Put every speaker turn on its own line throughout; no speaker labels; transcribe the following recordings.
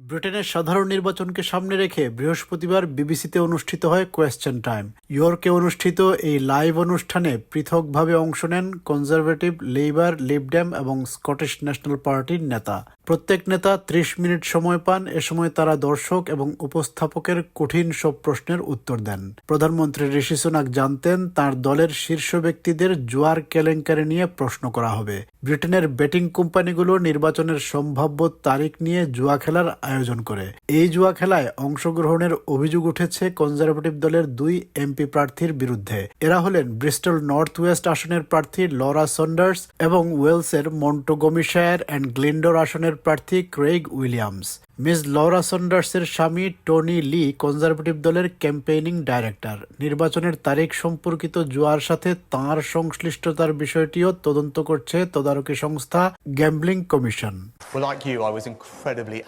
ব্রিটেনের সাধারণ নির্বাচনকে সামনে রেখে বৃহস্পতিবার বিবিসিতে অনুষ্ঠিত হয় কোয়েশ্চেন টাইম। ইয়র্কে অনুষ্ঠিত এই লাইভ অনুষ্ঠানে পৃথকভাবে অংশ নেন কনজারভেটিভ, লেবার, লিবডেম এবং স্কটিশ ন্যাশনাল পার্টির নেতা। প্রত্যেক নেতা ৩০ মিনিট সময় পান। এ সময় তারা দর্শক এবং উপস্থাপকের কঠিন সব প্রশ্নের উত্তর দেন। প্রধানমন্ত্রী ঋষি সুনাক জানতেন তার দলের শীর্ষ ব্যক্তিদের জুয়ার কেলেঙ্কারি নিয়ে প্রশ্ন করা হবে। ব্রিটেনের বেটিং কোম্পানিগুলো নির্বাচনের সম্ভাব্য তারিখ নিয়ে জুয়া খেলার আয়োজন করে। এই জুয়া খেলায় অংশগ্রহণের অভিযোগ উঠেছে কনজারভেটিভ দলের ২ এমপি প্রার্থীর বিরুদ্ধে। এরা হলেন ব্রিস্টল নর্থ ওয়েস্ট আসনের প্রার্থী লরা সন্ডার্স এবং ওয়েলসের মন্টোগমিশায়ার অ্যান্ড গ্লিন্ডর আসনের প্রার্থী ক্রেইগ উইলিয়ামস। মিস লরা সন্ডার্সের স্বামী টনি লি কনজারভেটিভ দলের ক্যাম্পেইনিং ডাইরেক্টর। নির্বাচনের তারিখ সম্পর্কিত জুয়ার সাথে তাঁর সংশ্লিষ্টতার বিষয়টিও তদন্ত করছে তদারকি সংস্থা gambling commission.
Well, like you, I was incredibly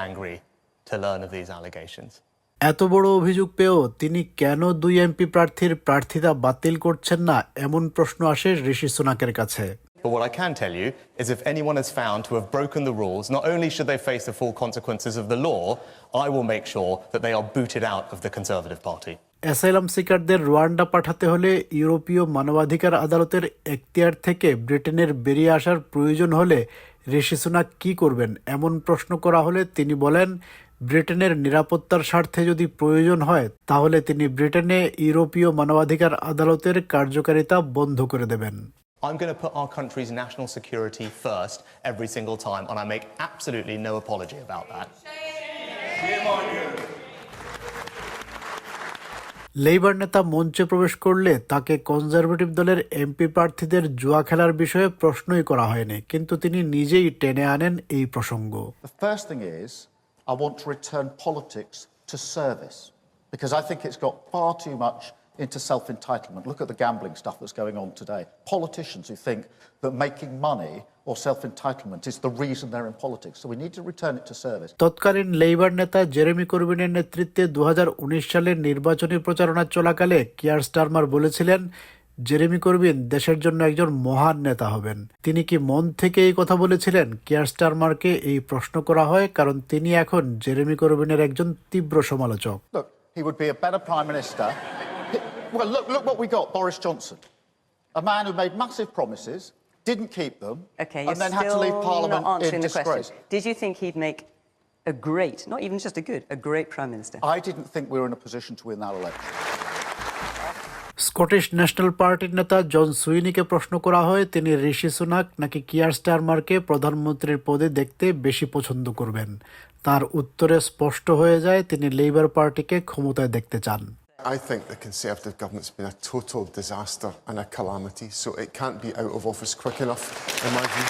angry to learn of these allegations.
এত বড় অভিযোগ পেয়েও তিনি কেন ২ এমপি প্রার্থীর প্রার্থিতা বাতিল করছেন না, এমন প্রশ্ন আসে ঋষি সুনাকের কাছে।
But what I can tell you is if anyone is found to have broken the rules, not only should they face the full consequences of the law, I will make sure that they are booted out of the Conservative Party.
Asylum সিকারদের Rwanda পাঠাতে হলে ইউরোপীয় মানবাধিকার আদালতের এখতিয়ার থেকে ব্রিটেনের বেরিয়ে আসার প্রয়োজন হলে ঋষি সুনাক কী করবেন, এমন প্রশ্ন করা হলে তিনি বলেন, ব্রিটেনের নিরাপত্তার স্বার্থে যদি প্রয়োজন হয় তাহলে তিনি ব্রিটেনে ইউরোপীয় মানবাধিকার আদালতের কার্যকারিতা বন্ধ করে দেবেন।
I'm going to put our country's national security first every single time, and I make absolutely no apology about that.
Labour নেতা মঞ্চে প্রবেশ করলে তাকে কনজারভেটিভ দলের এমপি প্রার্থীদের জুয়া খেলার বিষয়ে প্রশ্নই করা হয়নি, কিন্তু তিনি নিজেই টেনে আনেন এই প্রসঙ্গ।
The first thing is I want to return politics to service because I think it's got far too much into self-entitlement. Look at the gambling stuff that's going on today. Politicians who think that making money or self-entitlement is the reason they're in politics. So we need to return it to service.
তৎকালীন labour নেতা Jeremy করবিনের নেতৃত্বে ২০১৯ সালের নির্বাচনী প্রচারণা চলাকালে Keir Starmer বলেছিলেন Jeremy Corbyn দেশের জন্য একজন মহান নেতা হবেন। তিনি কি মন থেকে এই কথা বলেছিলেন? কিয়ার স্টারমারকে এই প্রশ্ন করা হয় কারণ তিনি এখন জেরেমি করবিনের একজন তীব্র সমালোচক।
Look, he would be a better prime minister. Well, look what we got, Boris Johnson. A man who made massive promises, didn't keep them, and then had to leave Parliament in disgrace.
Did you think he'd make a great, not even just a good, a great Prime Minister?
I didn't think we were in a position to win that election.
Scottish national পার্টির নেতা জন সুইনিকে প্রশ্ন করা হয় তিনি ঋষি Sunak নাকি কিয়ার স্টারমারকে প্রধানমন্ত্রীর পদে দেখতে বেশি পছন্দ করবেন। তার উত্তরে স্পষ্ট হয়ে যায় তিনি লেবার পার্টিকে ক্ষমতায় দেখতে চান।
I think the Conservative government's been a total disaster and a calamity, so it can't be out of office quick enough, in my view.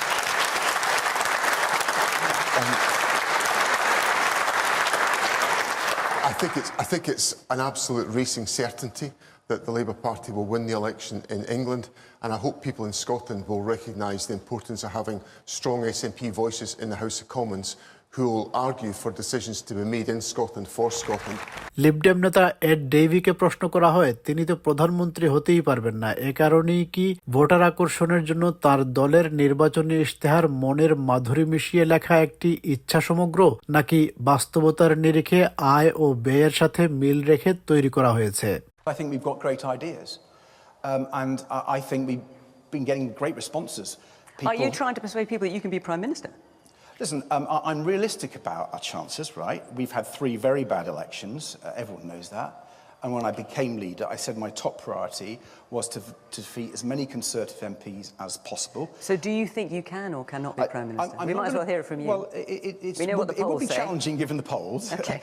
I think it's an absolute racing certainty that the Labour Party will win the election in England, and I hope people in Scotland will recognise the importance of having strong SNP voices in the House of Commons who will argue for decisions to be made in Scotland for Scotland.
Lib Dem নেতা add ডেভিকে প্রশ্ন করা হয় তিনি তো প্রধানমন্ত্রী হতেই পারবেন না, এ কারণেই কি ভোটার আকর্ষণের জন্য তার দলের নির্বাচনী ইশতেহার মনের মাধুরী মিশিয়ে লেখা একটি ইচ্ছা সমগ্র, নাকি বাস্তবতার নিরিখে আয় ও ব্যয়ের সাথে মিল রেখে তৈরি করা হয়েছে?
I think we've got great ideas, and I think we've been getting great responses.
Are you trying to persuade people that you can be Prime Minister?
Listen, I'm realistic about our chances, right? We've had 3 very bad elections. Everyone knows that. And when I became leader, I said my top priority was to defeat as many Conservative MPs as possible.
So do you think you can or cannot be Prime Minister? We might as well hear it from you.
Well,
we know what the polls say.
It would be challenging given the polls.
Okay.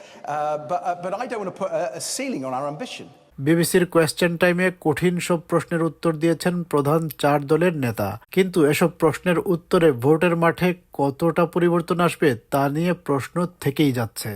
But I don't want to put a ceiling on our ambition.
বিবিসির question টাইমে কঠিন সব প্রশ্নের উত্তর দিয়েছেন প্রধান 4 দলের নেতা, কিন্তু এসব প্রশ্নের উত্তরে ভোটের মাঠে কতটা পরিবর্তন আসবে তা নিয়ে প্রশ্ন থেকেই যাচ্ছে।